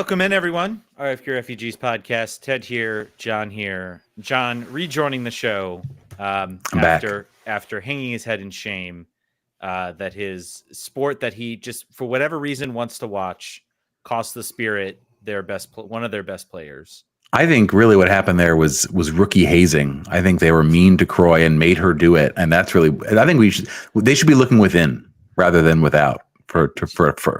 Welcome in, everyone. RFQ Refugees podcast. Ted here, John here. John rejoining the show after hanging his head in shame that his sport that he just for whatever reason wants to watch cost the Spirit one of their best players. I think really what happened there was rookie hazing. I think they were mean to Croy and made her do it, and that's really. I think they should be looking within rather than without for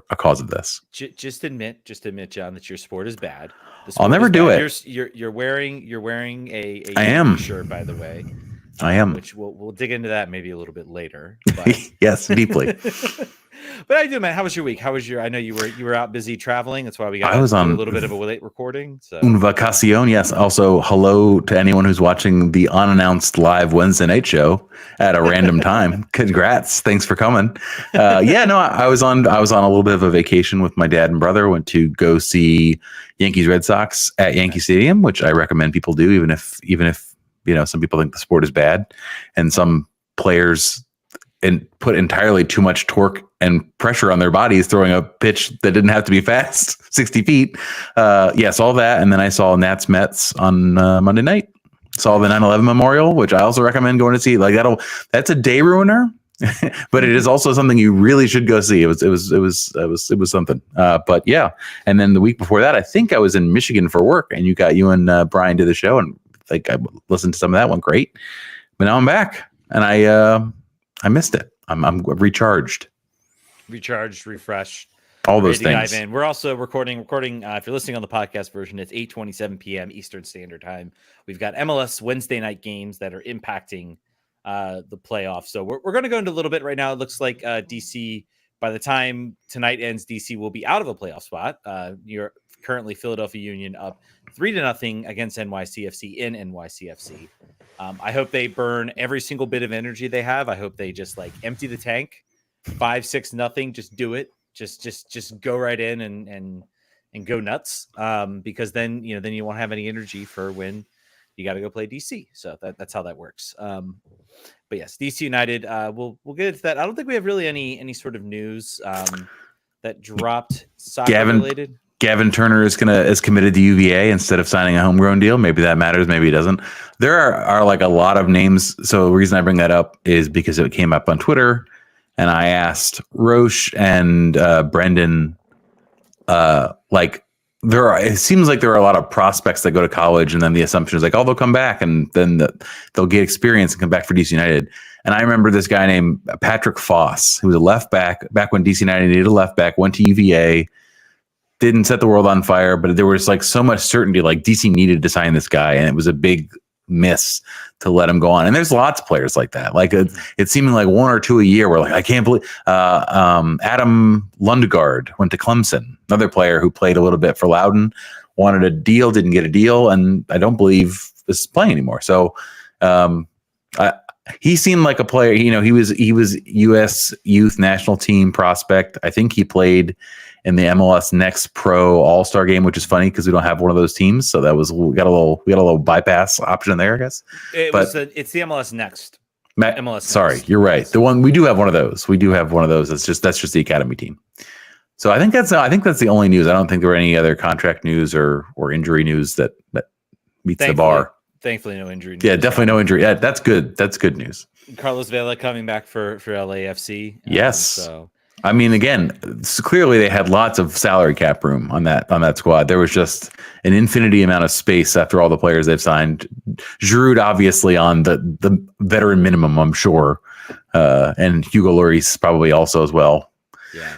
a cause of this. Just admit, John, that your sport is bad. I'll never do it. You're wearing a I am shirt, by the way. I am. Which we'll dig into that maybe a little bit later. But. Yes, deeply. But I do, man. How was your week? I know you were out busy traveling. That's why we got a little bit of a late recording. So. Un vacación, yes. Also, hello to anyone who's watching the unannounced live Wednesday night show at a random time. Congrats. Thanks for coming. I was on a little bit of a vacation with my dad and brother. Went to go see Yankees Red Sox at Yankee Stadium, which I recommend people do, even if some people think the sport is bad and some players put entirely too much torque and pressure on their bodies throwing a pitch that didn't have to be fast, 60 feet. Saw that. And then I saw Nats Mets on Monday night. Saw the 9/11 memorial, which I also recommend going to see. That's a day ruiner, but it is also something you really should go see. It was something. But yeah. And then the week before that, I think I was in Michigan for work, and you and Brian did the show, and I listened to some of that one. Great. But now I'm back, and I missed it. I'm recharged, refreshed, all those things. Dive in. We're also recording. If you're listening on the podcast version, it's 8:27 p.m. Eastern Standard Time. We've got MLS Wednesday night games that are impacting the playoffs. So we're going to go into a little bit right now. It looks like DC, by the time tonight ends, DC will be out of a playoff spot. You're currently Philadelphia Union up 3-0 against NYCFC in NYCFC. I hope they burn every single bit of energy they have. I hope they just empty the tank, 5-6-0. Just do it. Just go right in and go nuts. Because then you won't have any energy for when you got to go play DC. So that's how that works. But yes, DC United. We'll get into that. I don't think we have really any sort of news that dropped soccer related. Gavin Turner is committed to UVA instead of signing a homegrown deal. Maybe that matters. Maybe it doesn't. There are a lot of names. So the reason I bring that up is because it came up on Twitter, and I asked Roche and Brendan. It seems like there are a lot of prospects that go to college, and then the assumption is they'll come back, and then they'll get experience and come back for DC United. And I remember this guy named Patrick Foss, who was a left back when DC United needed a left back, went to UVA. Didn't set the world on fire, but there was so much certainty, DC needed to sign this guy, and it was a big miss to let him go on. And there's lots of players like that. It's seeming like one or two a year where I can't believe Adam Lundegaard went to Clemson, another player who played a little bit for Loudoun, wanted a deal, didn't get a deal, and I don't believe is playing anymore. So he seemed like a player. He was U.S. youth national team prospect. I think he played in the MLS Next Pro All-Star game, which is funny because we don't have one of those teams. So we got a little bypass option there, I guess. It's the MLS Next. Sorry, you're right. The one we do have one of those. That's just the academy team. So I think that's the only news. I don't think there were any other contract news or injury news that meets the bar. Thankfully, no injury news. Yeah, definitely no injury. Yeah, that's good. That's good news. Carlos Vela coming back for LAFC. Yes. I mean, again, clearly they had lots of salary cap room on that squad. There was just an infinity amount of space after all the players they've signed. Giroud, obviously, on the veteran minimum, I'm sure, and Hugo Lloris probably also as well. Yeah.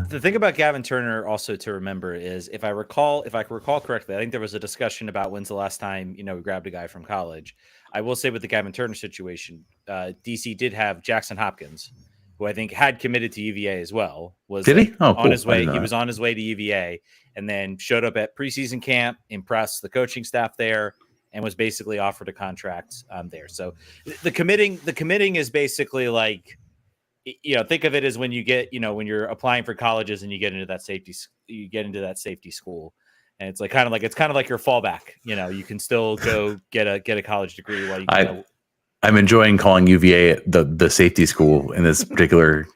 The thing about Gavin Turner also to remember is if I recall correctly, I think there was a discussion about when's the last time we grabbed a guy from college. I will say with the Gavin Turner situation, DC did have Jackson Hopkins, who I think had committed to UVA as well. Did he? Oh, on his way. He was on his way to UVA and then showed up at preseason camp, impressed the coaching staff there, and was basically offered a contract there. So the committing is basically think of it as when you get, when you're applying for colleges and you get into that safety school. And it's kind of like your fallback. You can still go get a college degree while you I'm enjoying calling UVA the safety school in this particular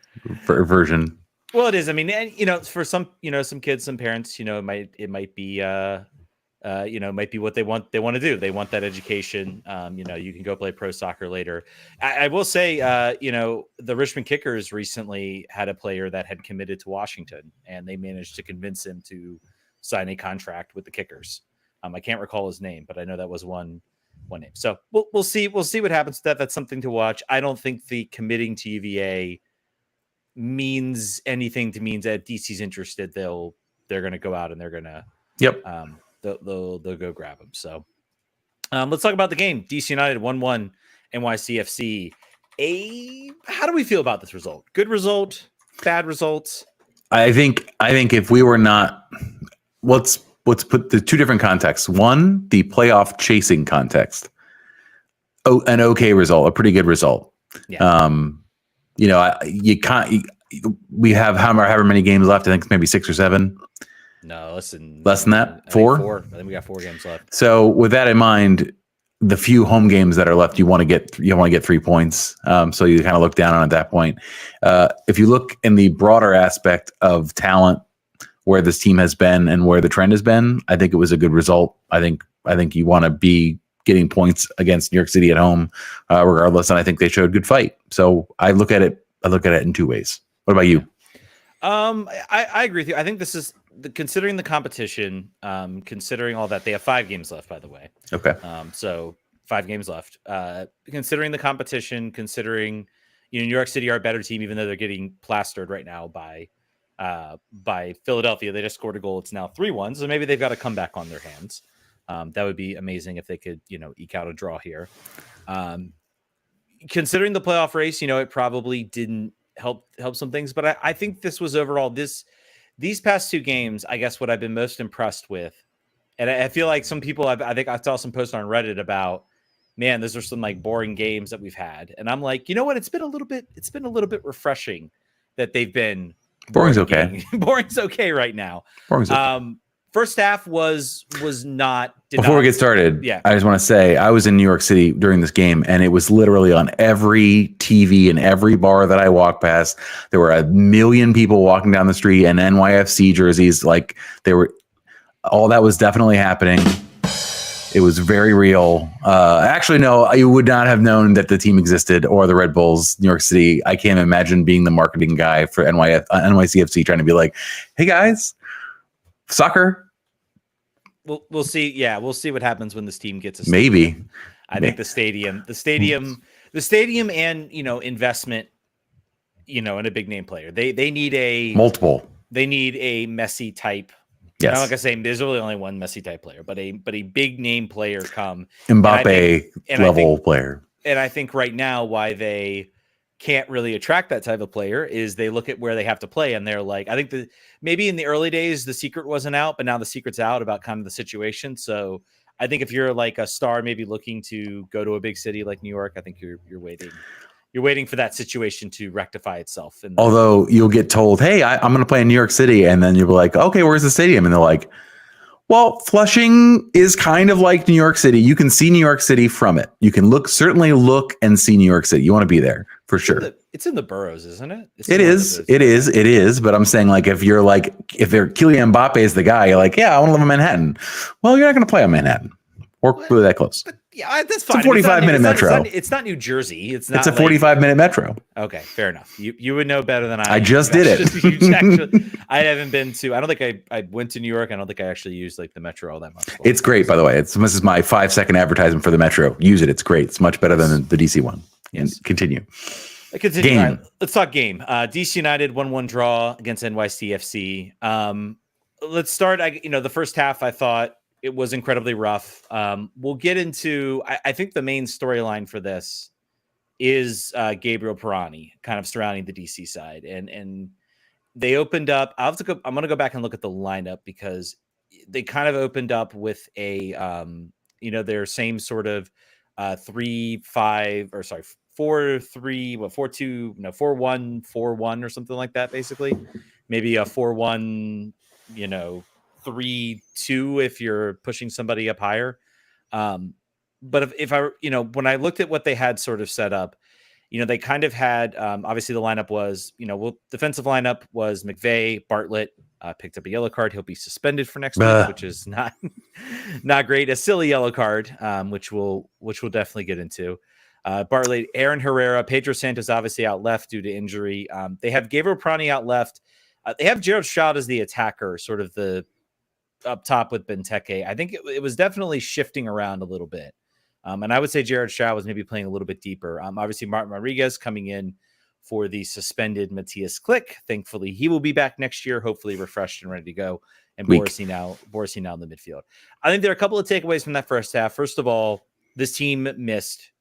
version. Well, it is. I mean, and for some, some kids, some parents, it might be, might be what they want to do. They want that education. You can go play pro soccer later. I will say, the Richmond Kickers recently had a player that had committed to Washington, and they managed to convince him to sign a contract with the Kickers. I can't recall his name, but I know that was one name. So we'll see. We'll see what happens to that. That's something to watch. I don't think the committing to UVA means anything to means that DC's interested. They're going to go out and they're going to they'll go grab them. So let's talk about the game. DC United 1-1 NYCFC. How do we feel about this result? Good result, bad results? I think if we were not, let's put the two different contexts. One, the playoff chasing context. An okay result, a pretty good result. Yeah. You can't. We have however many games left. I think it's maybe 6 or 7. No, less than that. 4. I think we got 4 games left. So with that in mind, the few home games that are left, you want to get 3 points. So you kind of look down on at that point. If you look in the broader aspect of talent, where this team has been and where the trend has been, I think it was a good result. I think you want to be getting points against New York City at home, regardless. And I think they showed good fight. So I look at it in 2 ways. What about you? I agree with you. I think this is considering the competition, considering all that. They have 5 games left, by the way. Okay. So 5 games left. Considering the competition, considering New York City are a better team, even though they're getting plastered right now by Philadelphia. They just scored a goal. It's now 3-1. So maybe they've got a comeback on their hands. That would be amazing if they could, eke out a draw here. Considering the playoff race, it probably didn't help some things, but I think this was overall these past 2 games, I guess what I've been most impressed with, and I feel like some people, I think I saw some posts on Reddit about, man, those are some like boring games that we've had, and I'm like, you know what? It's been a little bit refreshing that they've been. Boring's okay. Boring's okay right now. Boring's okay. First half was not. Before we get started, yeah, I just want to say I was in New York City during this game, and it was literally on every TV and every bar that I walked past. There were 1 million people walking down the street and NYFC jerseys. Like all that was definitely happening. It was very real. Actually, no, you would not have known that the team existed or the Red Bulls, New York City. I can't imagine being the marketing guy for NYCFC trying to be like, hey guys, soccer. We'll see. Yeah, we'll see what happens when this team gets a stadium. Maybe. I think the stadium and investment, in a big name player. They need multiple. They need a Messi type. Yes. I'm not gonna say there's really only one Messi type player, but a big name player come. Mbappe level player. And I think right now why they can't really attract that type of player is they look at where they have to play and they're like, I think maybe in the early days the secret wasn't out, but now the secret's out about kind of the situation. So I think if you're like a star, maybe looking to go to a big city like New York, I think you're waiting for that situation to rectify itself. And although you'll get told, hey, I'm going to play in New York City, and then you'll be like, okay, where's the stadium? And they're like, well, Flushing is kind of like New York City. You can see New York City from it. You can certainly look and see New York City. You want to be there for sure. It's in the boroughs, isn't it? It is. But I'm saying, like, if Kylian Mbappe is the guy, you're like, yeah, I want to live in Manhattan. Well, you're not going to play on Manhattan or really that close. But yeah, that's fine. It's a 45-minute metro. It's not New Jersey. It's a 45-minute metro. Okay, fair enough. You would know better than I. I just did it. I haven't been to. I don't think I went to New York. I don't think I actually used like the metro all that much. It's great, by the way. This is my 5-second advertisement for the metro. Use it. It's great. It's much better than the DC one. Yes. Continue. Game. Right, let's talk game. DC United 1-1 draw against NYCFC. Let's start. The first half I thought it was incredibly rough. We'll get into. I think the main storyline for this is Gabriel Pirani kind of surrounding the DC side, and they opened up. I'm going to go back and look at the lineup because they kind of opened up with a their same sort of 3-5 or sorry 4-3 4-2 4-1 4-1 or something like that, basically maybe a 4-1 3-2 if you're pushing somebody up higher. But if I when I looked at what they had sort of set up, they kind of had, obviously the lineup was, defensive lineup was McVay, Bartlett, picked up a yellow card. He'll be suspended for next week, which is not great. A silly yellow card, which we'll definitely get into. Bartlett, Aaron Herrera, Pedro Santos obviously out left due to injury. They have Gabriel Prani out left. They have Gerald Stroud as the attacker, sort of the up top with Benteke. I think it was definitely shifting around a little bit. And I would say Jared Stroud was maybe playing a little bit deeper. Obviously, Martin Rodriguez coming in for the suspended Matthias Klick. Thankfully, he will be back next year, hopefully refreshed and ready to go. And Borisy now in the midfield. I think there are a couple of takeaways from that first half. First of all, this team missed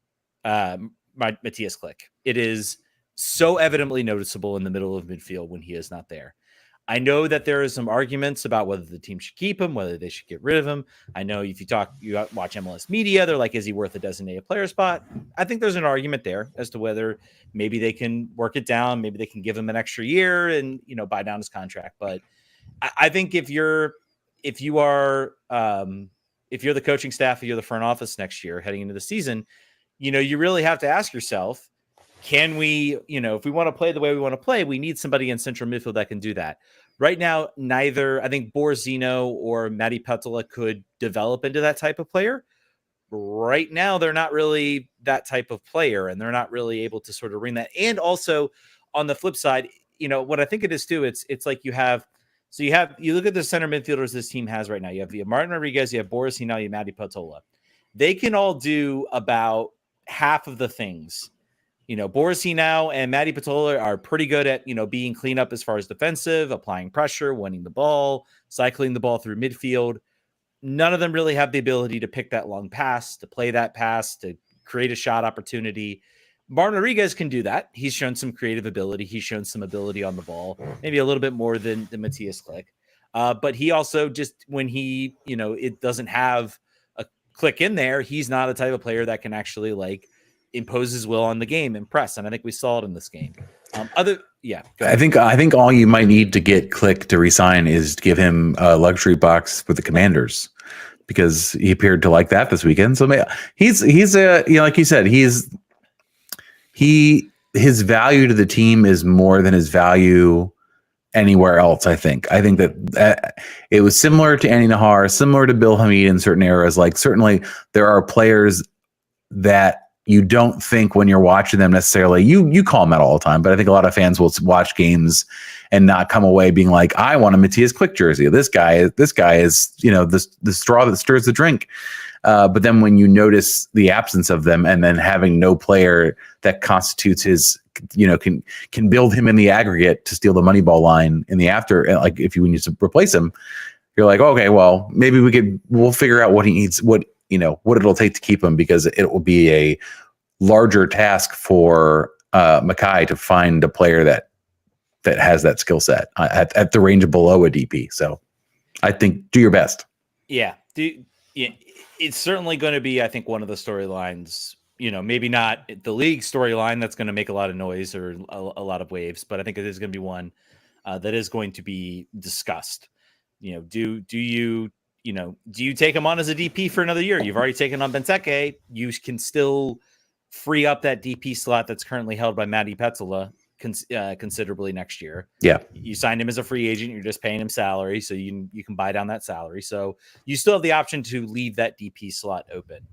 Matthias Klick. It is so evidently noticeable in the middle of midfield when he is not there. I know that there are some arguments about whether the team should keep him, whether they should get rid of him. I know if you watch MLS media, they're like, is he worth a designated player spot? I think there's an argument there as to whether maybe they can work it down. Maybe they can give him an extra year and, buy down his contract. But I think if you're the coaching staff, if you're the front office next year heading into the season, you really have to ask yourself, can we, if we want to play the way we want to play, we need somebody in central midfield that can do that. Right now, neither, I think Borzino or Matty Petola could develop into that type of player. Right now, they're not really that type of player, and they're not really able to sort of ring that. And also, on the flip side, what I think it is too, it's like you look at the center midfielders this team has right now. You have Martin Rodriguez, you have Borzino, you have Matty Petola. They can all do about half of the things. Borisino and Matty Petola are pretty good at, being cleanup as far as defensive, applying pressure, winning the ball, cycling the ball through midfield. None of them really have the ability to pick that long pass, to play that pass, to create a shot opportunity. Martin Rodriguez can do that. He's shown some creative ability. He's shown some ability on the ball, maybe a little bit more than Matthias Klick. But he also just, when he, it doesn't have a click in there, he's not a type of player that can actually impose his will on the game and press. And I think we saw it in this game. I think all you might need to get Klick to resign is to give him a luxury box with the Commanders, because he appeared to like that this weekend. So he's a, like you said, his value to the team is more than his value anywhere else. I think that it was similar to Andy Nahar, similar to Bill Hamid in certain eras. Like, certainly there are players that you don't think when you're watching them necessarily, you call them out all the time, but I think a lot of fans will watch games and not come away being like, I want a Matthias Klick jersey. This guy is, the straw that stirs the drink. But then when you notice the absence of them, and then having no player that constitutes his, can build him in the aggregate to steal the money ball line in the after, like if you need to replace him, you're like, okay, well, maybe we'll figure out what he needs, what it'll take to keep him, because it will be a larger task for Mackay to find a player that has that skill set at the range below a DP. So I think do your best. Yeah. It's certainly going to be, I think, one of the storylines, maybe not the league storyline that's going to make a lot of noise or a lot of waves, but I think it is going to be one that is going to be discussed. Do you take him on as a DP for another year? You've already taken on Benteke. You can still free up that DP slot that's currently held by Matty Petola considerably next year. Yeah. You signed him as a free agent. You're just paying him salary, so you can buy down that salary. So you still have the option to leave that DP slot open.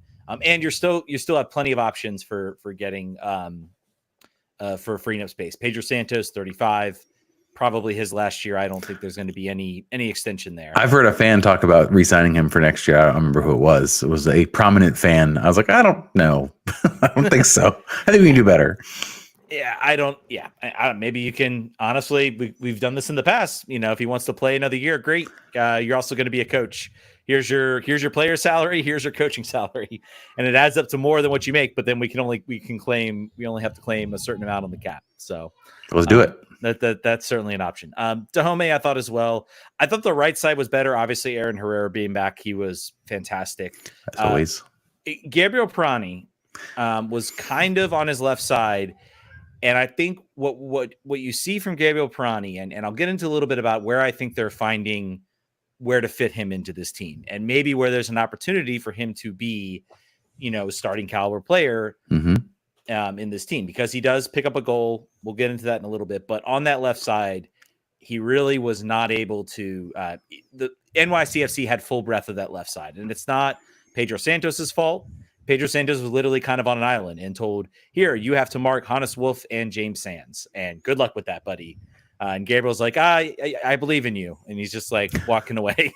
And you still have plenty of options for getting for freeing up space. Pedro Santos, 35. Probably his last year. I don't think there's going to be any extension there. I've heard a fan talk about re-signing him for next year. I don't remember who it was. It was a prominent fan. I was like, I don't know. I don't think so. I think we can do better. Yeah, I don't. Maybe you can. Honestly, we've done this in the past. If he wants to play another year, great. You're also going to be a coach. Here's your player salary. Here's your coaching salary, and it adds up to more than what you make. But then we only have to claim a certain amount on the cap. So let's do it. That's certainly an option. Dahomey, I thought as well. I thought the right side was better. Obviously, Aaron Herrera being back, he was fantastic. As always. Gabriel Prani was kind of on his left side. And I think what you see from Gabriel Prani, and I'll get into a little bit about where I think they're finding where to fit him into this team, and maybe where there's an opportunity for him to be, starting caliber player. Mm-hmm. in this team because he does pick up a goal. We'll get into that in a little bit. But on that left side, he really was not able to. The NYCFC had full breadth of that left side. And it's not Pedro Santos's fault. Pedro Santos was literally kind of on an island and told, here, you have to mark Hannes Wolf and James Sands. And good luck with that, buddy. And Gabriel's like, I believe in you. And he's just like walking away.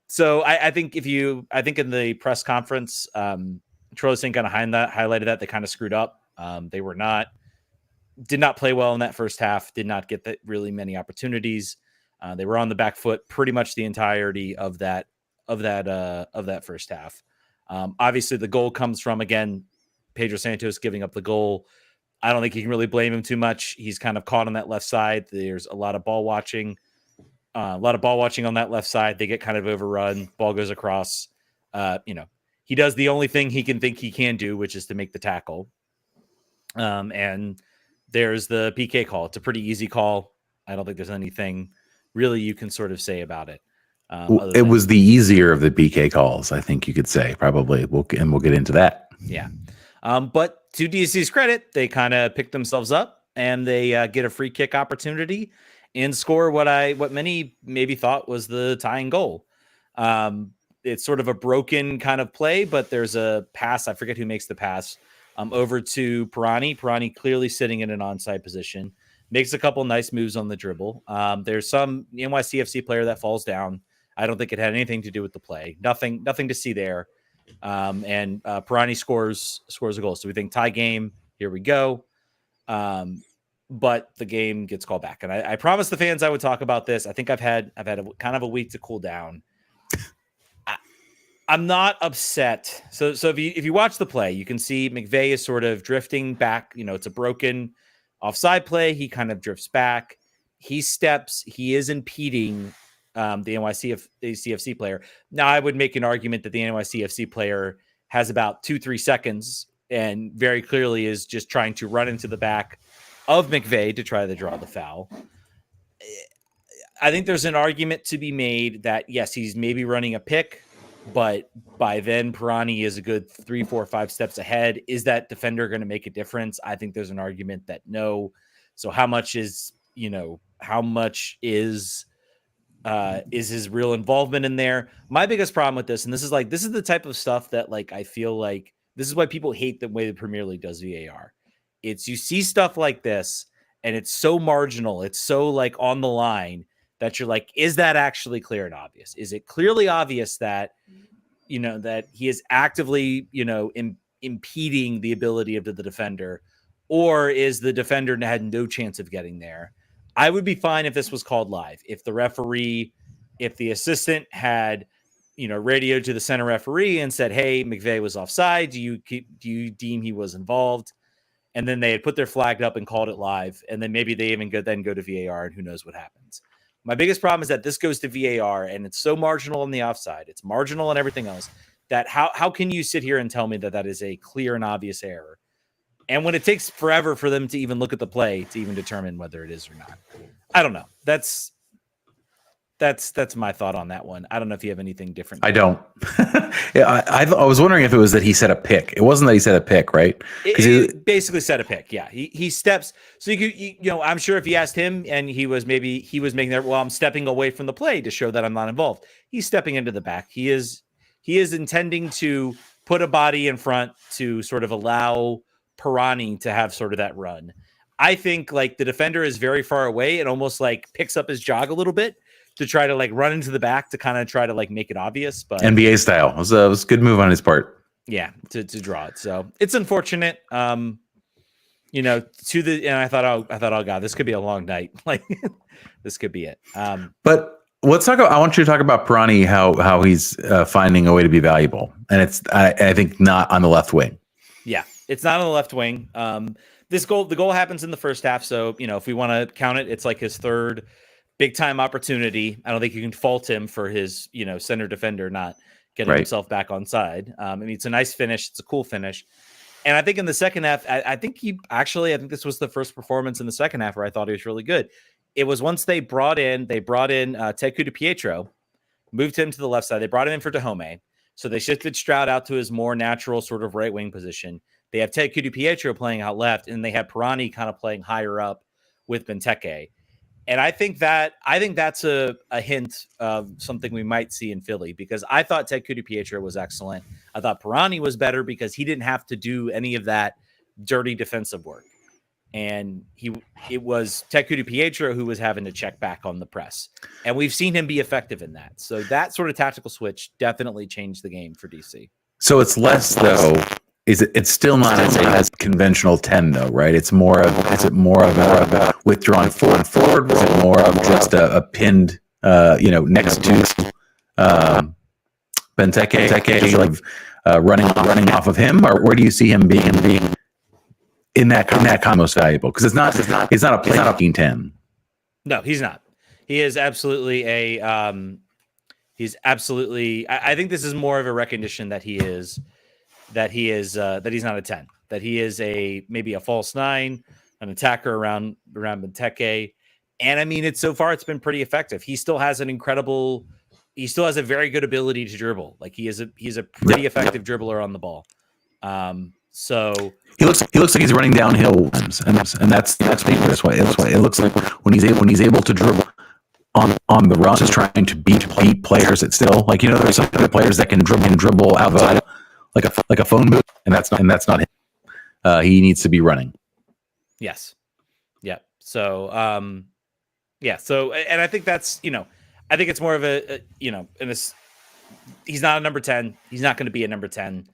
So I think in the press conference, Trolleson kind of highlighted that they kind of screwed up. They did not play well in that first half, did not get really many opportunities. They were on the back foot pretty much the entirety of that first half. Obviously the goal comes from, again, Pedro Santos giving up the goal. I don't think you can really blame him too much. He's kind of caught on that left side. There's a lot of ball watching on that left side. They get kind of overrun. Ball goes across. He does the only thing he can do, which is to make the tackle. And there's the PK call. It's a pretty easy call. I don't think there's anything really you can sort of say about it. It was the easier of the PK calls, I think you could say, probably. We'll get into that. Yeah. But to DC's credit, they kind of picked themselves up and they get a free kick opportunity and score what many maybe thought was the tying goal. It's sort of a broken kind of play, but there's a pass. I forget who makes the pass over to Pirani. Pirani clearly sitting in an onside position, makes a couple nice moves on the dribble. There's some NYCFC player that falls down. I don't think it had anything to do with the play. Nothing to see there. And Pirani scores a goal. So we think tie game. Here we go. But the game gets called back. And I promised the fans I would talk about this. I think I've had a kind of a week to cool down. I'm not upset. So if you watch the play, you can see McVey is sort of drifting back. It's a broken offside play. He kind of drifts back. He steps. He is impeding the NYCFC player. Now, I would make an argument that the NYCFC player has about 2-3 seconds and very clearly is just trying to run into the back of McVey to try to draw the foul. I think there's an argument to be made that, yes, he's maybe running a pick, but by then Pirani is a good 3, 4, 5 steps ahead. Is that defender going to make a difference? I think there's an argument that no. So how much is his real involvement in there? My biggest problem with this, and this is the type of stuff that I feel like this is why people hate the way the Premier League does VAR. It's you see stuff like this and it's so marginal. It's so on the line that you're like, is that actually clear and obvious? Is it clearly obvious that, that he is actively, impeding the ability of the defender, or is the defender had no chance of getting there? I would be fine if this was called live. If the assistant had, radioed to the center referee and said, hey, McVey was offside. Do you deem he was involved? And then they had put their flag up and called it live. And then maybe they even go to VAR and who knows what happens. My biggest problem is that this goes to VAR and it's so marginal on the offside. It's marginal and everything else that how can you sit here and tell me that is a clear and obvious error? And when it takes forever for them to even look at the play to even determine whether it is or not. I don't know. That's my thought on that one. I don't know if you have anything different. I don't. Yeah, I was wondering if it was that he said a pick. It wasn't that he said a pick, right? He basically said a pick. Yeah, he steps. So I'm sure if you asked him and he was making that. Well, I'm stepping away from the play to show that I'm not involved. He's stepping into the back. He is intending to put a body in front to sort of allow Pirani to have sort of that run. I think the defender is very far away and almost picks up his jog a little bit to try to run into the back to kind of try to make it obvious, but NBA style. It was a good move on his part. Yeah, to draw it. So it's unfortunate. And I thought, oh God, this could be a long night. This could be it. But let's talk about, I want you to talk about Pirani, how he's finding a way to be valuable. And it's, I think, not on the left wing. Yeah, it's not on the left wing. The goal happens in the first half. So, if we want to count it, it's his third big time opportunity. I don't think you can fault him for his, center defender not getting himself back on side. It's a nice finish. It's a cool finish. And I think in the second half, I think this was the first performance in the second half where I thought he was really good. It was once they brought in Teku DiPietro, moved him to the left side. They brought him in for Dahomey. So they shifted Stroud out to his more natural sort of right wing position. They have Ted Kudu-Pietro playing out left, and they have Pirani kind of playing higher up with Benteke. And I think that's a hint of something we might see in Philly, because I thought Ted Kudu-Pietro was excellent. I thought Pirani was better because he didn't have to do any of that dirty defensive work. And it was Ted Kudu-Pietro who was having to check back on the press. And we've seen him be effective in that. So that sort of tactical switch definitely changed the game for DC. So it's less though. It's still not as conventional 10 though, right? Is it more of a withdrawn forward? Is it more of just a pinned, next to Benteke, like running off of him, or where do you see him being in that most valuable? Because he's not a playmaking 10. No, he's not. He is absolutely I think this is more of a recognition that he's not a 10, that he is maybe a false 9, an attacker around Benteke. And I mean, so far it's been pretty effective. He still has a very good ability to dribble. Like he's a pretty effective dribbler on the ball. So he looks like he's running downhill, and that's dangerous. It looks like when he's able to dribble on the run, just trying to beat players. It's still like, there's some players that can dribble outside like a phone booth, and that's not him. He needs to be running. Yes. Yeah. So So, and I think that's I think it's more of he's not a number 10. He's not going to be a number 10.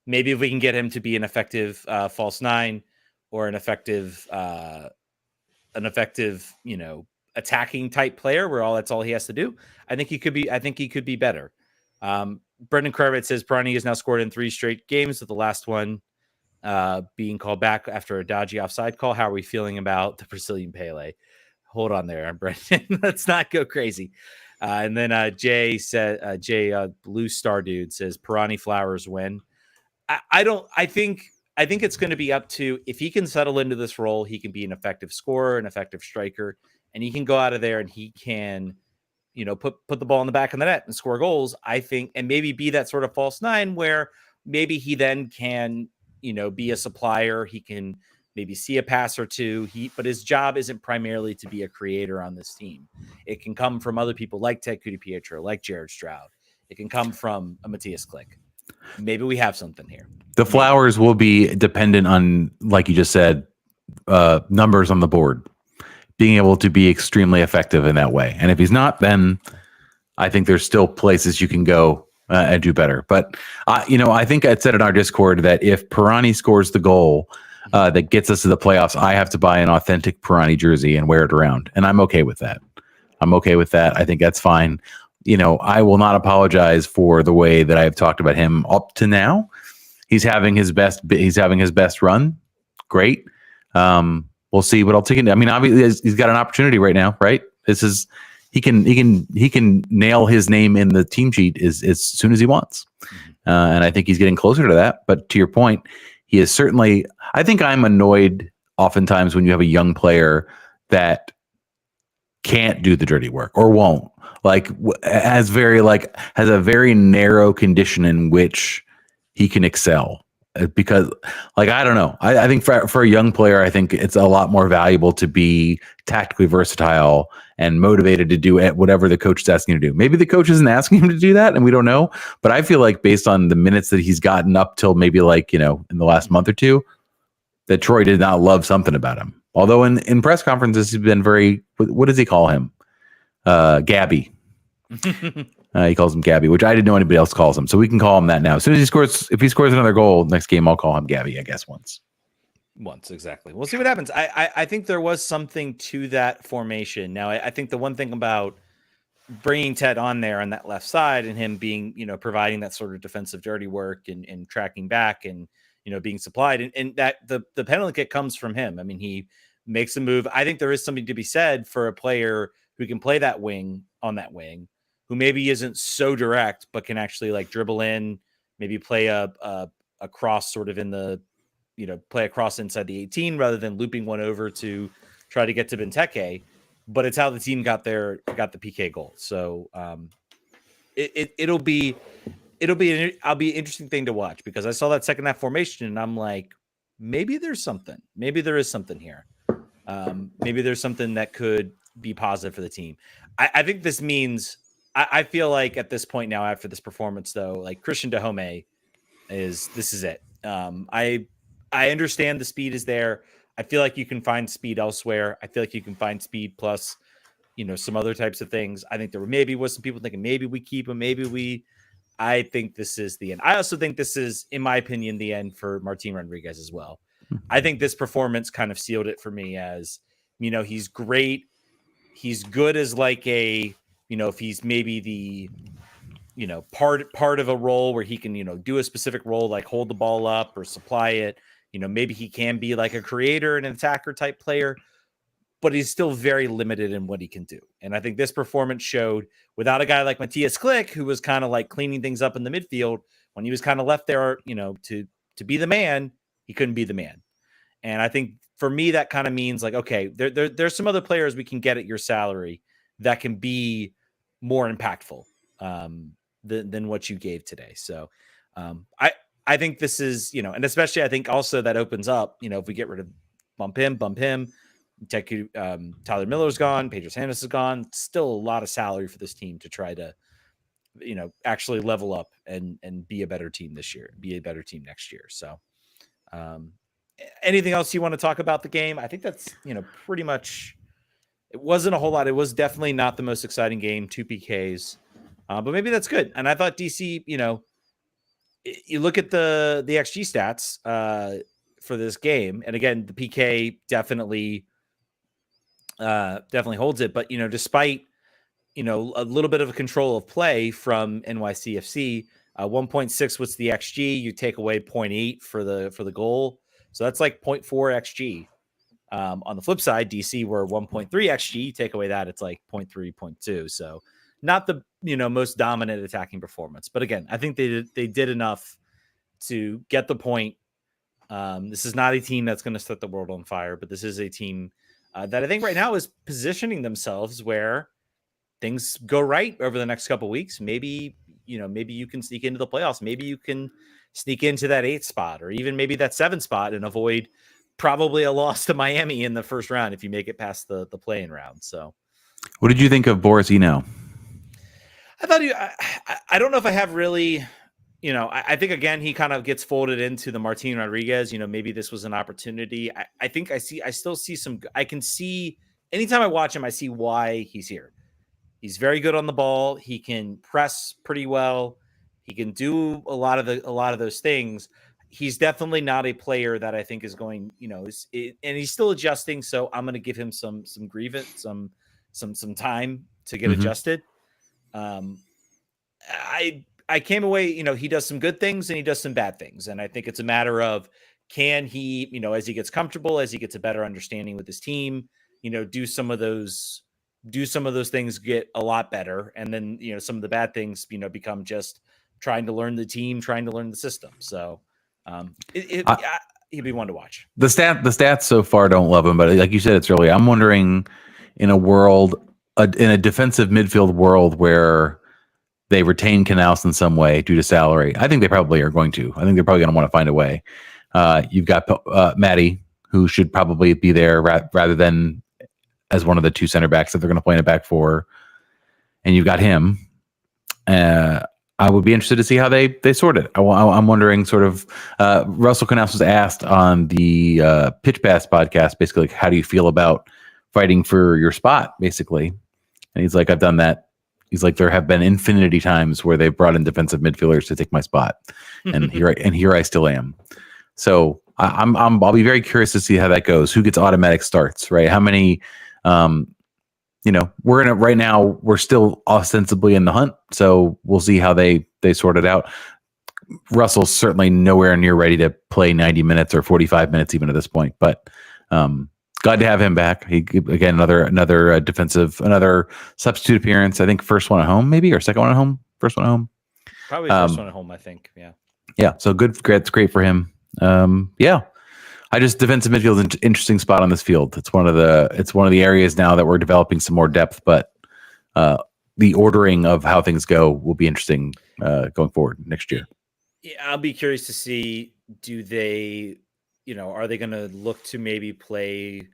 Maybe if we can get him to be an effective false 9 or an effective attacking type player where that's all he has to do, I think he could be better. Brendan Kravitz says Pirani has now scored in 3 straight games, with the last one being called back after a dodgy offside call. How are we feeling about the Brazilian Pele? Hold on there, Brendan. Let's not go crazy. And then Jay said, Blue Star Dude says Pirani Flowers win. I think it's going to be up to, if he can settle into this role, he can be an effective scorer, an effective striker, and he can go out of there and he can, put the ball in the back of the net and score goals, I think, and maybe be that sort of false 9 where maybe he then can, be a supplier. He can maybe see a pass or two. But his job isn't primarily to be a creator on this team. It can come from other people like Ted Kudu-Pietro, like Jared Stroud. It can come from a Matthias Klick. Maybe we have something here. The flowers will be dependent on, like you just said, numbers on the board, being able to be extremely effective in that way. And if he's not, then I think there's still places you can go and do better. But, I think I said in our Discord that if Pirani scores the goal that gets us to the playoffs, I have to buy an authentic Pirani jersey and wear it around. And I'm okay with that. I think that's fine. I will not apologize for the way that I have talked about him up to now. He's having his best run. Great. We'll see what else he can do. I mean, obviously he's got an opportunity right now, right? He can nail his name in the team sheet as soon as he wants. And I think he's getting closer to that. But to your point, he is certainly, I think I'm annoyed oftentimes when you have a young player that can't do the dirty work or won't, has a very narrow condition in which he can excel. Because I don't know. I think for a young player, I think it's a lot more valuable to be tactically versatile and motivated to do whatever the coach is asking him to do. Maybe the coach isn't asking him to do that and we don't know, but I feel like based on the minutes that he's gotten up till maybe in the last month or two, that Troy did not love something about him. Although in press conferences, he's been very, what does he call him? Gabby. He calls him Gabby, which I didn't know anybody else calls him. So we can call him that now. As soon as if he scores another goal next game, I'll call him Gabby, I guess once, exactly. We'll see what happens. I think there was something to that formation. Now, I think the one thing about bringing Ted on there on that left side and him being, providing that sort of defensive dirty work and tracking back and, being supplied and that the penalty kick comes from him. I mean, he makes a move. I think there is something to be said for a player who can play that wing on that wing, who maybe isn't so direct, but can actually dribble in, maybe play a cross sort of in the, play a cross inside the 18 rather than looping one over to try to get to Benteke. But it's how the team got the PK goal. So it'll be I'll be an interesting thing to watch because I saw that second half formation and I'm like, maybe there's something. Maybe there is something here. Maybe there's something that could be positive for the team. I think this means I feel like at this point now after this performance though, like Christian Dahomey this is it. I understand the speed is there. I feel like you can find speed elsewhere. I feel like you can find speed plus, some other types of things. I think there maybe was some people thinking maybe we keep him, I think this is the end. I also think this is, in my opinion, the end for Martin Rodriguez as well. I think this performance kind of sealed it for me as, he's great. He's good as like a, if he's maybe the, part of a role where he can, do a specific role, like hold the ball up or supply it. Maybe he can be like a creator and an attacker type player, but he's still very limited in what he can do. And I think this performance showed without a guy like Matthias Klick, who was kind of like cleaning things up in the midfield when he was kind of left there, to be the man, he couldn't be the man. And I think for me, that kind of means like, okay, there's some other players we can get at your salary that can be more impactful than what you gave today. So I think this is, and especially I think also that opens up, if we get rid of bump him, Tyler Miller's gone, Pedro Sanchez is gone. Still a lot of salary for this team to try to, actually level up and be a better team this year, be a better team next year. So, anything else you want to talk about the game? I think that's, pretty much. It wasn't a whole lot. It was definitely not the most exciting game. 2 PKs, but maybe that's good. And I thought DC, you look at the XG stats for this game, and again, the PK definitely holds it. But despite a little bit of a control of play from NYCFC, 1.6 was the XG. You take away 0.8 for the goal, so that's like 0.4 XG. On the flip side, DC were 1.3 XG. You take away that, it's like 0.3, 0.2. So not the most dominant attacking performance, but again, I think they did enough to get the point. This is not a team that's going to set the world on fire, but this is a team that I think right now is positioning themselves where things go right over the next couple of weeks. Maybe you can sneak into the playoffs. Maybe you can sneak into that 8th spot or even maybe that 7th spot and avoid probably a loss to Miami in the first round if you make it past the play-in round. So what did you think of Boris Eno? I thought I don't know if I have really, I think again, he kind of gets folded into the Martin Rodriguez, maybe this was an opportunity. I think I still see I can see anytime I watch him, I see why he's here. He's very good on the ball. He can press pretty well. He can do a lot of those things. He's definitely not a player that I think is going, and he's still adjusting. So I'm going to give him some grievance, some time to get adjusted. I came away, he does some good things and he does some bad things. And I think it's a matter of, can he, as he gets comfortable, as he gets a better understanding with his team, do some of those things get a lot better. And then, some of the bad things, become just trying to learn the team, trying to learn the system. So he'd be one to watch. The stats so far don't love him, but like you said, it's early. I'm wondering in a defensive midfield world where they retain Canals in some way due to salary. I think they probably are going to. I think they're probably going to want to find a way. You've got Matty, who should probably be there rather than as one of the 2 center backs that they're going to play in a back 4. And you've got him. I would be interested to see how they sort it. I'm wondering sort of, Russell Canals was asked on the Pitch Pass podcast, basically, like, how do you feel about fighting for your spot, basically? And he's like, I've done that. He's like, there have been infinity times where they've brought in defensive midfielders to take my spot. And here I still am. So I'll be very curious to see how that goes. Who gets automatic starts, right? How many, we're in it right now. We're still ostensibly in the hunt. So we'll see how they sort it out. Russell's certainly nowhere near ready to play 90 minutes or 45 minutes even at this point, but glad to have him back. He again, another defensive, another substitute appearance. I think first one at home, maybe, or second one at home. First one at home. Probably first one at home, I think. Yeah. Yeah. So good. It's great for him. Defensive midfield is an interesting spot on this field. It's one of the areas now that we're developing some more depth, but the ordering of how things go will be interesting going forward next year. Yeah, I'll be curious to see, do they, are they going to look to maybe play,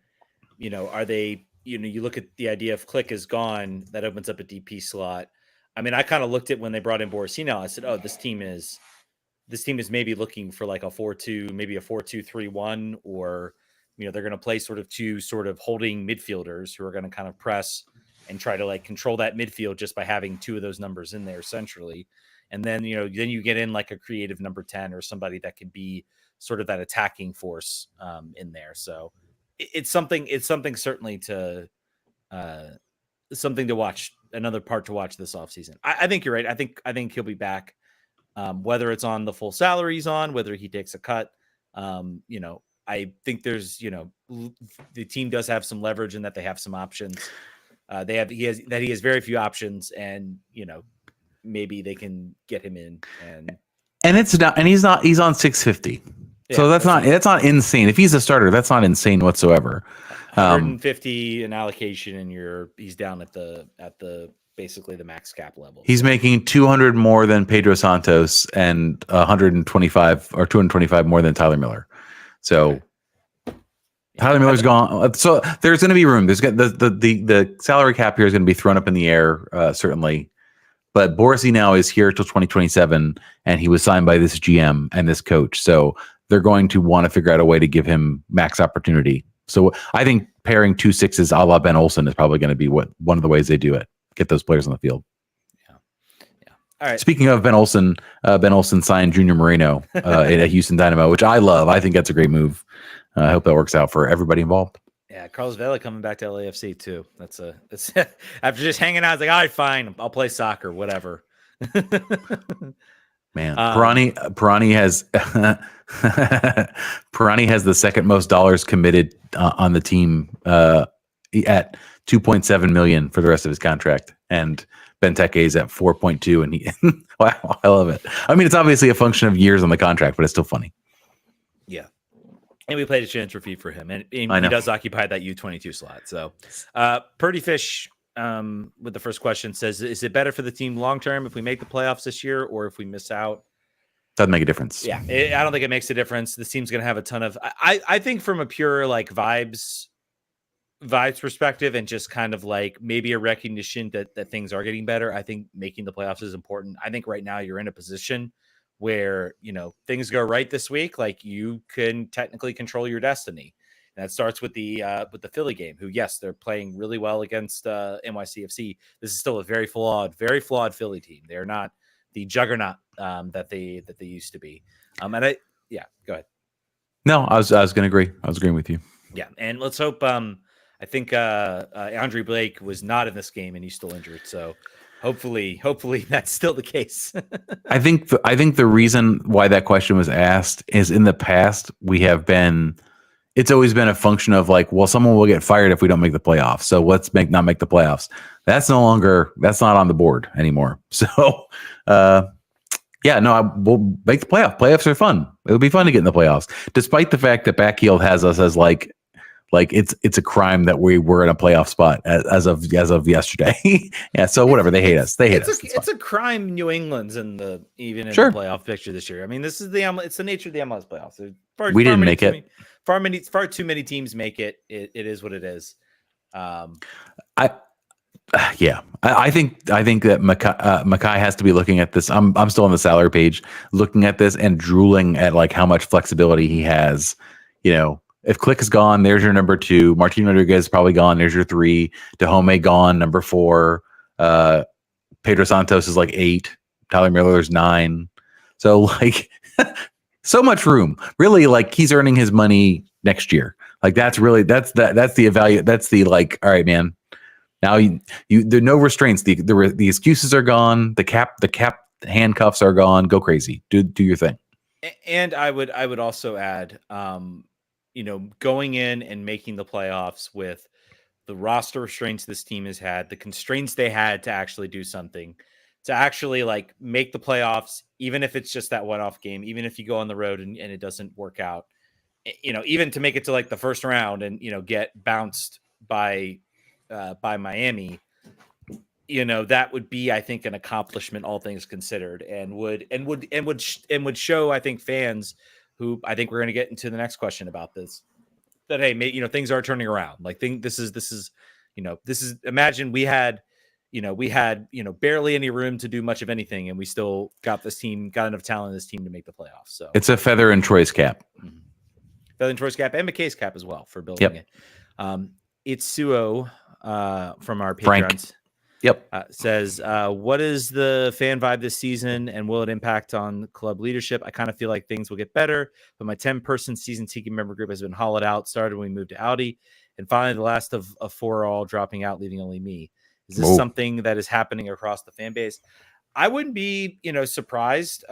are they, you look at the idea of Click is gone, that opens up a DP slot. I mean, I kind of looked at when they brought in Borisino, I said, oh, this team is maybe looking for like a 4-2, maybe a 4-2-3-1, or, they're going to play sort of two sort of holding midfielders who are going to kind of press and try to like control that midfield just by having two of those numbers in there centrally. And then, then you get in like a creative number 10 or somebody that could be sort of that attacking force in there. So it's something certainly to something to watch, another part to watch this offseason. I think you're right. I think he'll be back. Whether it's on the full salary he's on, whether he takes a cut, I think there's, the team does have some leverage in that they have some options. He has very few options, and maybe they can get him in, and he's on 650. Yeah, so that's not insane. If he's a starter, that's not insane whatsoever. 150 an allocation, and he's down at the basically the max cap level. He's making 200 more than Pedro Santos and 125 or 225 more than Tyler Miller. So Tyler Miller's gone. So there's going to be room. There's the salary cap here is going to be thrown up in the air, certainly. But Borisy now is here till 2027, and he was signed by this GM and this coach. So they're going to want to figure out a way to give him max opportunity. So I think pairing 2 6s a la Ben Olsen is probably going to be one of the ways they do it. Get those players on the field. Yeah. All right. Speaking of Ben Olsen signed Junior Moreno at Houston Dynamo, which I love. I think that's a great move. I hope that works out for everybody involved. Yeah, Carlos Vela coming back to LAFC too. That's after just hanging out. I was like, all right, fine, I'll play soccer, whatever. Man, Pirani has the second most dollars committed on the team at 2.7 million for the rest of his contract, and Benteke is at 4.2, and he wow, I love it. I mean, it's obviously a function of years on the contract, but it's still funny. Yeah. And we played a transfer fee for him, and he does occupy that U22 slot. So, Purdy Fish with the first question says, is it better for the team long term if we make the playoffs this year or if we miss out? Doesn't make a difference. Yeah, I don't think it makes a difference. This team's going to have a ton of I think from a pure like vibes perspective, and just kind of like maybe a recognition that things are getting better. I think making the playoffs is important. I think right now you're in a position where, things go right this week, like you can technically control your destiny. And that starts with the Philly game, who, yes, they're playing really well against NYCFC. This is still a very flawed Philly team. They're not the juggernaut that they used to be. Go ahead. No, I was going to agree. I was agreeing with you. Yeah. And let's hope, I think Andre Blake was not in this game and he's still injured. So hopefully that's still the case. I think the reason why that question was asked is in the past it's always been a function of like, well, someone will get fired if we don't make the playoffs. So let's not make the playoffs. That's not on the board anymore. So, we'll make the playoff. Playoffs are fun. It'll be fun to get in the playoffs, despite the fact that Backheel has us as like it's a crime that we were in a playoff spot as of yesterday. Yeah. So whatever, they hate us. They hate us. It's a crime. New England's even in the playoff picture this year. I mean, this is it's the nature of the MLS playoffs. We didn't make it. Far too many teams make it. It is what it is. I think that Mackay has to be looking at this. I'm still on the salary page, looking at this and drooling at like how much flexibility he has. If Click is gone, there's your number 2. Martin Rodriguez is probably gone. There's your 3. Dahomey gone, number 4. Pedro Santos is like 8. Tyler Miller's 9. So like, so much room. Really, like he's earning his money next year. Like that's the value. That's the like. All right, man. Now you there are no restraints. The excuses are gone. The cap handcuffs are gone. Go crazy. Do your thing. And I would also add, going in and making the playoffs with the roster restraints this team has had, the constraints they had to actually do something, to actually like make the playoffs, even if it's just that one-off game, even if you go on the road and it doesn't work out, even to make it to like the first round and, get bounced by Miami. that would be, I think, an accomplishment, all things considered, and would show, I think, fans who, I think we're going to get into the next question about this, that, hey, things are turning around. Like, this is imagine we had barely any room to do much of anything, and we still got enough talent in this team to make the playoffs. So it's a feather in Troy's cap. Mm-hmm. Feather in Troy's cap and McKay's cap as well for building it. It's Suo from our Patreons. Says, what is the fan vibe this season, and will it impact on club leadership? I kind of feel like things will get better, but my 10-person season ticket member group has been hollowed out. Started when we moved to Audi, and finally the last of 4 are all dropping out, leaving only me. Is this something that is happening across the fan base? I wouldn't be, surprised.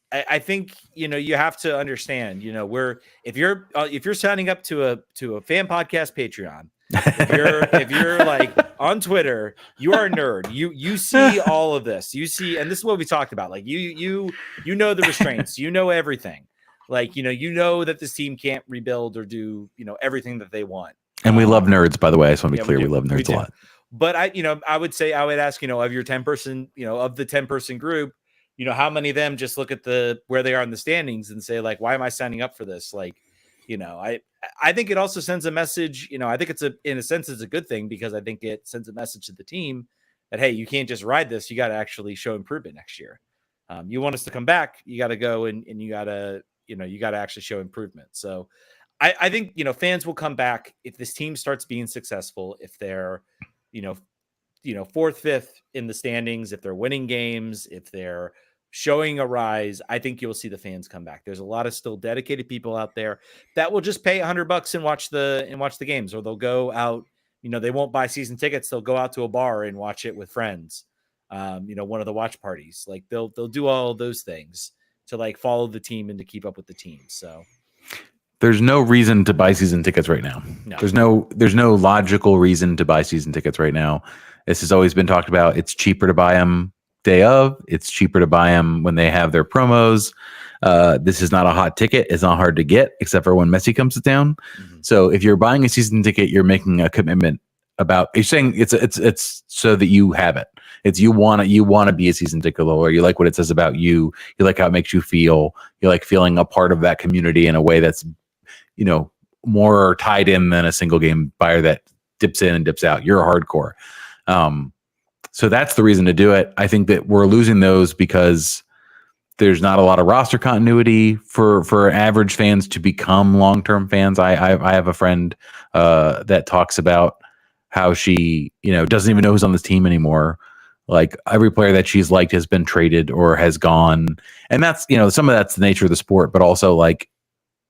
I think, you have to understand, if you're signing up to a fan podcast Patreon, if you're like on Twitter, you are a nerd. You see all of this. You see, and this is what we talked about. Like you know the restraints. You know everything. Like you know that this team can't rebuild or do everything that they want. And we love nerds, by the way. I just want to be clear. We love nerds a lot. But I would ask, of your 10-person, of the 10-person group, how many of them just look at where they are in the standings and say, like, why am I signing up for this? Like, I think it also sends a message. I think in a sense, it's a good thing, because I think it sends a message to the team that, hey, you can't just ride this. You got to actually show improvement next year. You want us to come back, you got to go and you got to, you got to actually show improvement. So I think, fans will come back if this team starts being successful, if they're, 4th, 5th in the standings, if they're winning games, if they're showing a rise. I think you'll see the fans come back. There's a lot of still dedicated people out there that will just pay $100 and watch the games, or they'll go out, they won't buy season tickets. They'll go out to a bar and watch it with friends. One of the watch parties, like they'll do all of those things to like follow the team and to keep up with the team. So there's no reason to buy season tickets right now. No. There's no logical reason to buy season tickets right now. This has always been talked about. It's cheaper to buy them day of. It's cheaper to buy them when they have their promos. This is not a hot ticket. It's not hard to get, except for when Messi comes down. Mm-hmm. So if you're buying a season ticket, you're making a commitment about. You're saying it's so that you have it. It's you want to be a season ticket holder. You like what it says about you. You like how it makes you feel. You like feeling a part of that community in a way that's more tied in than a single game buyer that dips in and dips out. You're a hardcore. So that's the reason to do it. I think that we're losing those because there's not a lot of roster continuity for average fans to become long-term fans. I have a friend that talks about how she, doesn't even know who's on this team anymore. Like every player that she's liked has been traded or has gone. And that's, some of that's the nature of the sport, but also like,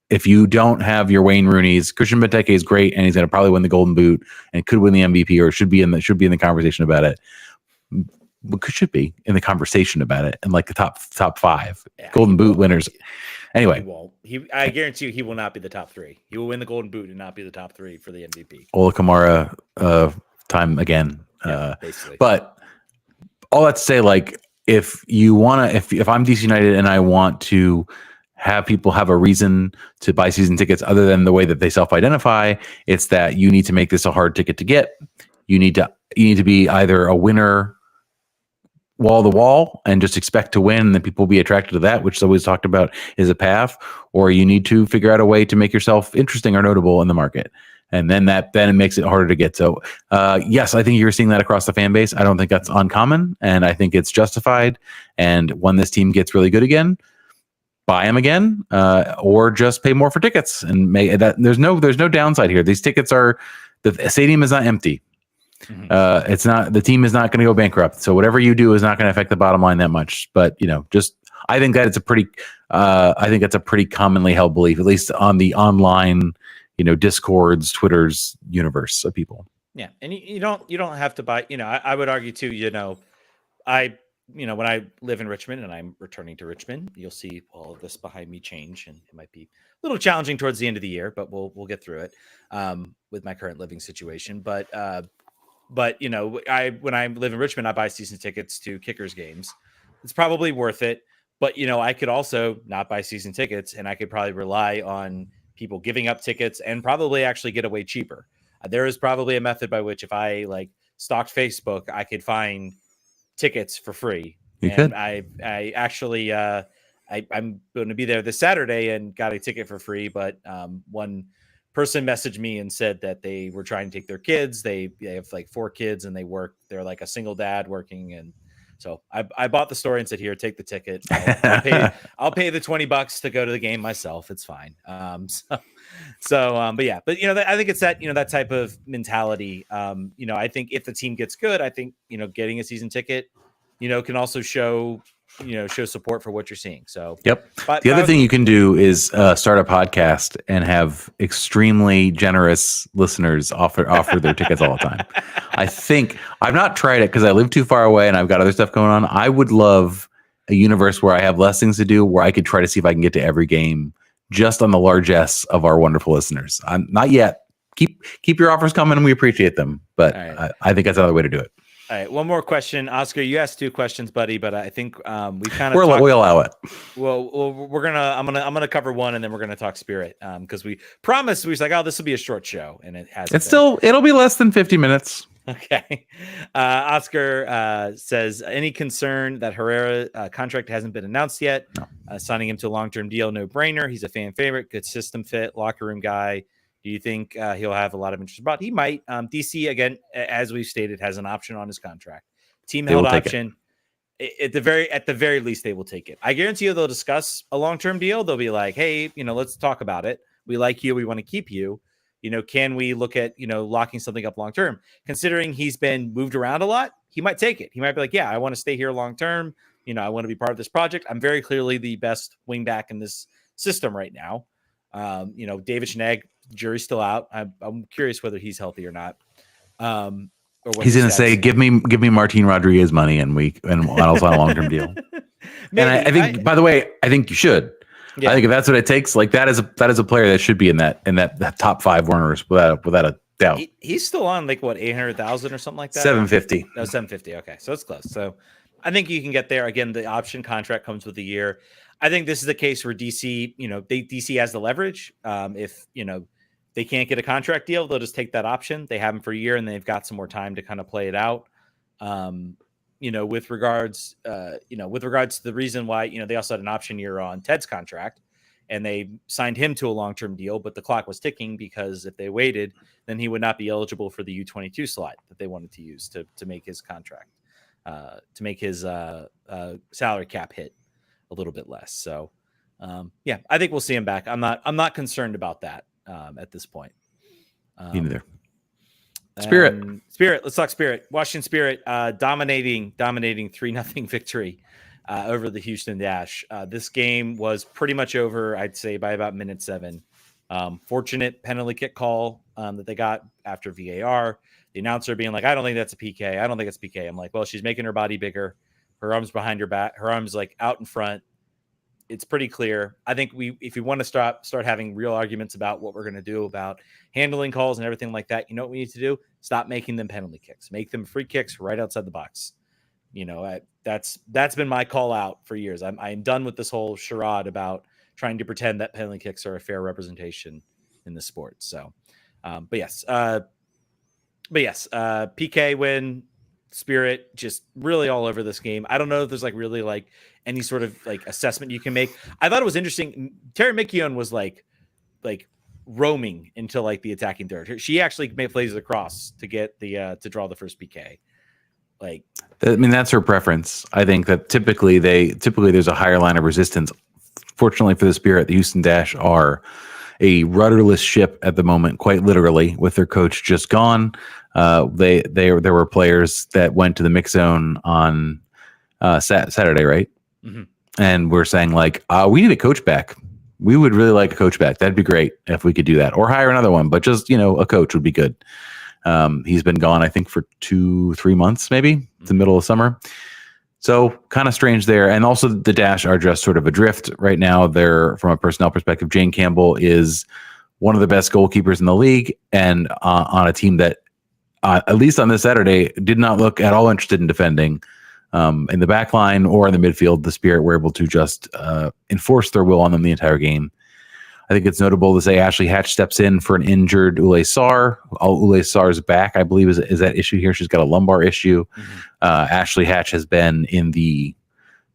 if you don't have your Wayne Rooney's, Christian Benteke is great, and he's going to probably win the Golden Boot and could win the MVP, or should be in the conversation about it. Should be in the conversation about it, and like the top 5 Golden Boot winners. Anyway, he won't. I guarantee you, he will not be the top 3. He will win the Golden Boot and not be the top 3 for the MVP. Ola Kamara time again. Basically. But all that to say, like, if you want to, if I'm DC United and I want to have people have a reason to buy season tickets other than the way that they self-identify, it's that you need to make this a hard ticket to get. You need to be either a winner wall to wall and just expect to win, and then people will be attracted to that, which is always talked about is a path, or you need to figure out a way to make yourself interesting or notable in the market. And then it makes it harder to get. So yes, I think you're seeing that across the fan base. I don't think that's uncommon, and I think it's justified. And when this team gets really good again, buy them again, or just pay more for tickets and make that. There's no downside here. These tickets the stadium is not empty. Mm-hmm. It's not, the team is not going to go bankrupt. So whatever you do is not going to affect the bottom line that much. But I think that it's a pretty commonly held belief, at least on the online, Discords, Twitter's universe of people. Yeah, and you don't have to buy. I would argue too. When I live in Richmond and I'm returning to Richmond, you'll see all of this behind me change, and it might be a little challenging towards the end of the year, but we'll get through it with my current living situation. But when I live in Richmond, I buy season tickets to Kickers games. It's probably worth it, but I could also not buy season tickets, and I could probably rely on people giving up tickets and probably actually get away cheaper. There is probably a method by which if I stalked Facebook, I could find tickets for free. You and could. I actually I'm going to be there this Saturday and got a ticket for free, but one person messaged me and said that they were trying to take their kids. They have like 4 kids and they're like a single dad working. And so I bought the story and said, here, take the ticket. I'll pay the $20 to go to the game myself. It's fine. But yeah, but I think it's that, that type of mentality. I think if the team gets good, I think, getting a season ticket, can also show support for what you're seeing. So, yep. The other thing you can do is start a podcast and have extremely generous listeners offer their tickets all the time. I think I've not tried it because I live too far away and I've got other stuff going on. I would love a universe where I have less things to do, where I could try to see if I can get to every game just on the largesse of our wonderful listeners. I'm not yet. Keep your offers coming and we appreciate them. But right. I think that's another way to do it. All right, one more question, Oscar. You asked 2 questions, buddy, but I think we kind of we allow it. Well, I'm gonna cover one, and then we're gonna talk Spirit because we promised. We was like, oh, this will be a short show, and it has. It'll be less than 50 minutes. Okay. Oscar says, any concern that Herrera contract hasn't been announced yet? No. Signing him to a long-term deal, no brainer. He's a fan favorite, good system fit, locker room guy. Do you think he'll have a lot of interest about? He might. DC, again, as we've stated, has an option on his contract. Team held option. At the very least, they will take it. I guarantee you they'll discuss a long-term deal. They'll be like, hey, let's talk about it. We like you. We want to keep you. Can we look at, locking something up long-term? Considering he's been moved around a lot, he might take it. He might be like, yeah, I want to stay here long-term. I want to be part of this project. I'm very clearly the best wing back in this system right now. David Schnegg, jury's still out. I'm curious whether he's healthy or not. He's going to say, "Give me Martin Rodriguez money, and I'll sign a long-term deal." Maybe, and I think, by the way, I think you should. Yeah. I think if that's what it takes, like that is a player that should be in that top 5 Warners without a doubt. He's still on like what 800,000 or something like that. 750. No, 750. Okay, so it's close. So I think you can get there. Again, the option contract comes with a year. I think this is the case where DC, DC has the leverage. If they can't get a contract deal, they'll just take that option. They have them for a year, and they've got some more time to kind of play it out. With regards to the reason why, they also had an option year on Ted's contract, and they signed him to a long-term deal, but the clock was ticking because if they waited, then he would not be eligible for the U22 slide that they wanted to use to make his contract, to make his salary cap hit a little bit less. So, I think we'll see him back. I'm not concerned about that at this point. Me neither. Spirit. Let's talk Spirit. Washington Spirit dominating 3-0 victory over the Houston Dash. This game was pretty much over, I'd say, by about minute 7. Fortunate penalty kick call that they got after VAR. The announcer being like, I don't think that's a PK. I don't think it's PK. I'm like, well, she's making her body bigger. Her arms behind her back. Her arms like out in front. It's pretty clear. I think if we want to start having real arguments about what we're going to do about handling calls and everything like that, what we need to do? Stop making them penalty kicks. Make them free kicks right outside the box. That's been my call out for years. I'm done with this whole charade about trying to pretend that penalty kicks are a fair representation in the sport. So, but yes, PK win. Spirit just really all over this game. I don't know if there's really any sort of assessment you can make. I thought it was interesting. Terry McKeown was like roaming into the attacking third. She actually made plays across to get the to draw the first PK. That's her preference. I think that typically there's a higher line of resistance. Fortunately for the Spirit, the Houston Dash are a rudderless ship at the moment, quite literally, with their coach just gone. There were players that went to the mix zone on Saturday, right? Mm-hmm. And we're saying we need a coach back. We would really like a coach back. That'd be great if we could do that, or hire another one. But just a coach would be good. He's been gone, I think, for 2-3 months, maybe the middle of summer. So kind of strange there. And also the Dash are just sort of adrift right now. They're, from a personnel perspective, Jane Campbell is one of the best goalkeepers in the league, and on a team that, at least on this Saturday, did not look at all interested in defending. In the back line or in the midfield, the Spirit were able to just enforce their will on them the entire game. I think it's notable to say Ashley Hatch steps in for an injured Ule Sar. Ule Sar's back, I believe, is that issue here. She's got a lumbar issue. Ashley Hatch has been in the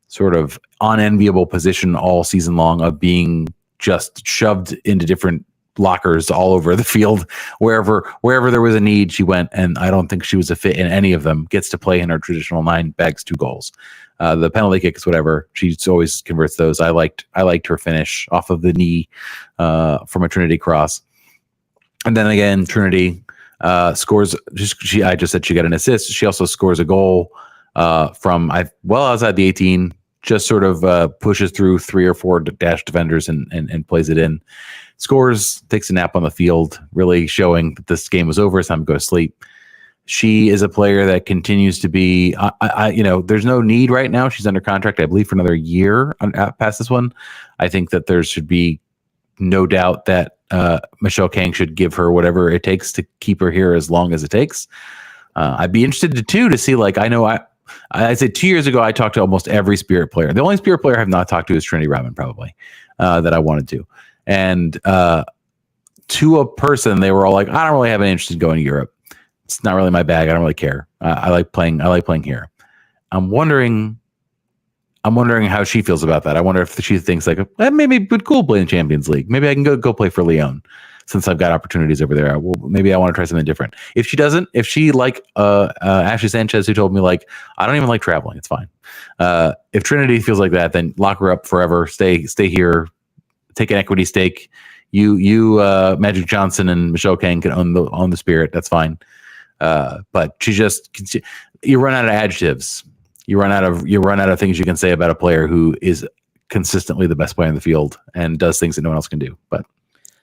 sort of unenviable position all season long of being just shoved into different lockers all over the field. Wherever there was a need, she went, and I don't think she was a fit in any of them. Gets to play in her traditional 9 bags, 2 goals. The penalty kicks, whatever, she always converts those. I liked her finish off of the knee from a Trinity cross. And then again, Trinity scores. I just said she got an assist. She also scores a goal from outside the 18. Just sort of pushes through 3 or 4 dash defenders and plays it in. Scores, takes a nap on the field, really showing that this game was over. It's time to go to sleep. She is a player that continues to be, there's no need right now. She's under contract, I believe, for another year past this one. I think that there should be no doubt that Michelle Kang should give her whatever it takes to keep her here as long as it takes. I'd be interested to see, I said 2 years ago, I talked to almost every Spirit player. The only Spirit player I have not talked to is Trinity Rodman, probably, that I wanted to. And to a person, they were all like, I don't really have any interest in going to Europe. It's not really my bag. I don't really care. I like playing here. I'm wondering how she feels about that. I wonder if she thinks like, maybe it'd be cool playing Champions League. Maybe I can go play for Lyon since I've got opportunities over there. Maybe I want to try something different. If she doesn't, if she like Ashley Sanchez, who told me like, I don't even like traveling. It's fine. If Trinity feels like that, then lock her up forever. Stay here. Take an equity stake. You Magic Johnson and Michelle Kang can own the Spirit. That's fine. But you run out of adjectives. You run out of things you can say about a player who is consistently the best player in the field and does things that no one else can do. But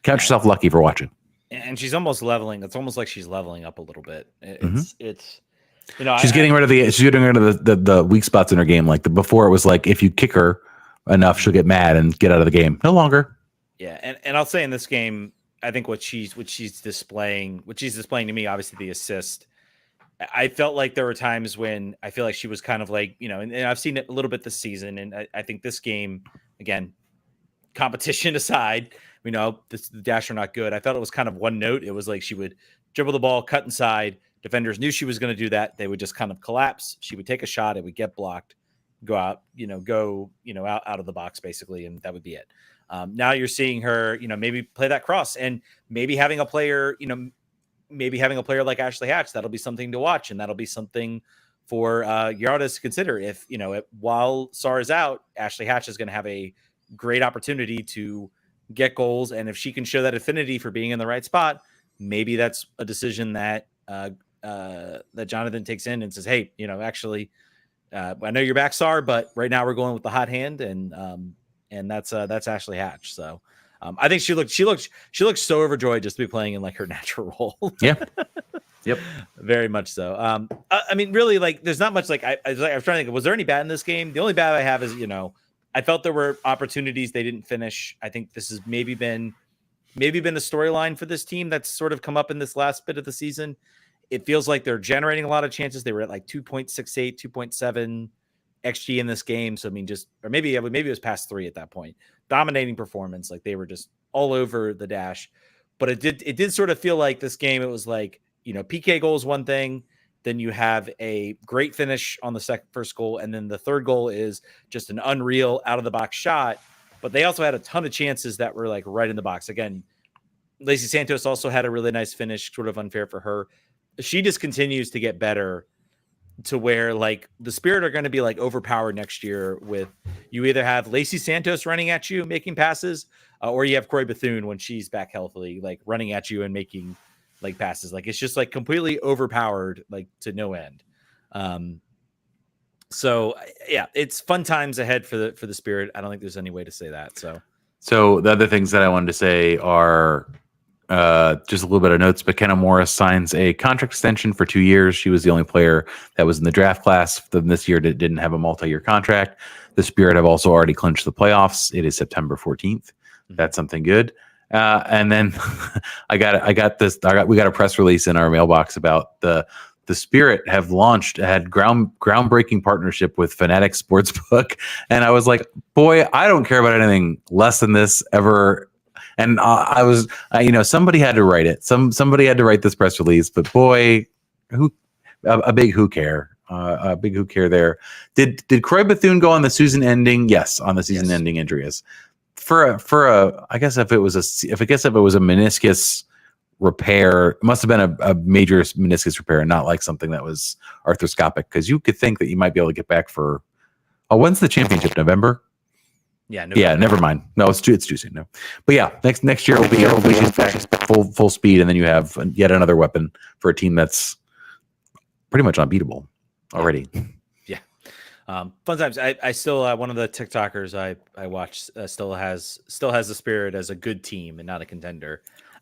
count yourself lucky for watching. And she's almost leveling. It's almost like she's leveling up a little bit. It's she's getting rid of the weak spots in her game. Like before, it was like if you kick her enough, she'll get mad and get out of the game. No longer. Yeah, and I'll say in this game, I think what she's displaying to me, obviously the assist. I felt like there were times when I feel like she was kind of like, and I've seen it a little bit this season, and I think this game, again, competition aside, the Dash are not good. I felt it was kind of one note. It was like she would dribble the ball, cut inside. Defenders knew she was going to do that. They would just kind of collapse. She would take a shot. It would get blocked, go out, out of the box basically, and that would be it. Now you're seeing her, maybe play that cross, and maybe having a player, like Ashley Hatch, that'll be something to watch, and that'll be something for Yardas to consider. If while Sar is out, Ashley Hatch is going to have a great opportunity to get goals, and if she can show that affinity for being in the right spot, maybe that's a decision that that Jonathan takes in and says, "Hey, actually, I know you're back, Sar, but right now we're going with the hot hand, and that's Ashley Hatch." So I think she looked so overjoyed just to be playing in like her natural role. Yeah. Yep. Very much so. I mean, really, like, there's not much. Like, I was trying to think, was there any bad in this game? The only bad I have is, I felt there were opportunities they didn't finish. I think this has maybe been a storyline for this team that's sort of come up in this last bit of the season. It feels like they're generating a lot of chances. They were at like 2.68, 2.7 XG in this game. So, I mean, maybe it was past 3 at that point. Dominating performance. Like, they were just all over the Dash. But it did sort of feel like this game, it was like, PK goal is one thing. Then you have a great finish on the first goal. And then the third goal is just an unreal out of the box shot. But they also had a ton of chances that were like right in the box. Again, Lacey Santos also had a really nice finish, sort of unfair for her. She just continues to get better to where like the Spirit are going to be like overpowered next year with you either have Lacey Santos running at you, making passes, or you have Corey Bethune when she's back healthily, like running at you and making like passes. Like, it's just like completely overpowered, like to no end. So yeah, it's fun times ahead for the Spirit. I don't think there's any way to say that. So the other things that I wanted to say are just a little bit of notes. McKenna Morris signs a contract extension for 2 years. She was the only player that was in the draft class this year that didn't have a multi-year contract. The Spirit have also already clinched the playoffs. It is September 14th. That's something good. And then we got a press release in our mailbox about the Spirit had groundbreaking partnership with Fanatic Sportsbook. And I was like, boy, I don't care about anything less than this ever. And somebody had to write it. Somebody had to write this press release. But boy, a big who care. A big who care there. Did Croy Bethune go on the season-ending? Yes, on the season-ending injury. Yes. I guess if it was a meniscus repair, it must have been a major meniscus repair, and not like something that was arthroscopic. Because you could think that you might be able to get back for. Oh, when's the championship? November. Yeah. Yeah. Never mind. No, it's too soon. No. But yeah, next year will be full speed, and then you have yet another weapon for a team that's pretty much unbeatable already. Yeah. Fun times. I still one of the TikTokers I watch still has the Spirit as a good team and not a contender.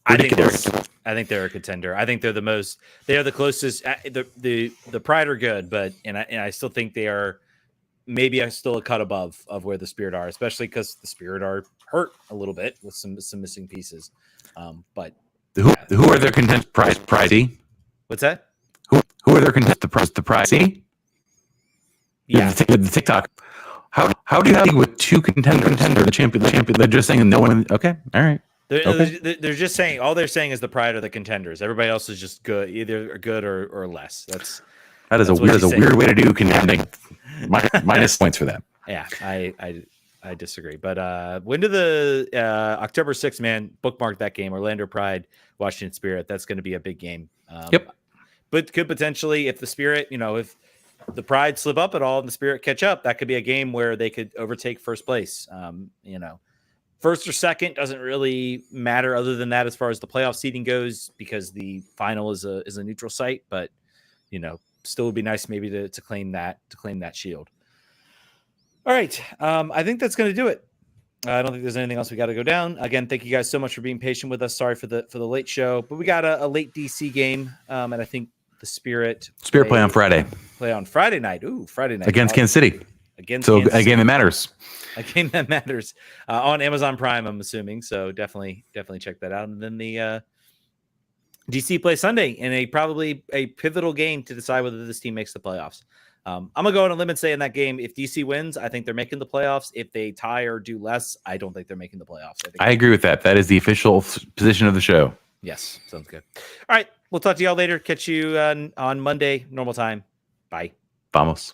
Ridiculous. I think they're a contender. I think they're the most. They are the closest. The Pride are good, but I still think they are maybe still a cut above of where the Spirit are, especially because the Spirit are hurt a little bit with some missing pieces. But who are their contenders? Pride. What's that? Who are their contenders? The Pride. Yeah, the TikTok. How do you have with two contender the champion? They're just saying no one. Okay, all right. They're just saying all they're saying is the Pride are the contenders. Everybody else is just good, either good or less. That is a weird way to do contending. Minus points for that. Yeah, I disagree. But when do the October 6th, man, bookmark that game. Orlando Pride, Washington Spirit. That's going to be a big game. Yep. But could potentially, if the Spirit, if the Pride slip up at all and the Spirit catch up, that could be a game where they could overtake first place. First or second doesn't really matter other than that as far as the playoff seeding goes, because the final is a neutral site. But still would be nice maybe to claim that shield. All right, I think that's going to do it. I don't think there's anything else we got to go down. Again, thank you guys so much for being patient with us. Sorry for the late show, but we got a late DC game, and I think the Spirit play on Friday. Play on Friday night. Ooh, Friday night against Kansas City. A game that matters. A game that matters on Amazon Prime, I'm assuming. So definitely check that out. And then the DC plays Sunday in a probably a pivotal game to decide whether this team makes the playoffs. I'm gonna go on a limb and say in that game, if DC wins, I think they're making the playoffs. If they tie or do less, I don't think they're making the playoffs. I agree with that. That is the official position of the show. Yes, sounds good. All right, we'll talk to y'all later. Catch you on Monday, normal time. Bye. Vamos.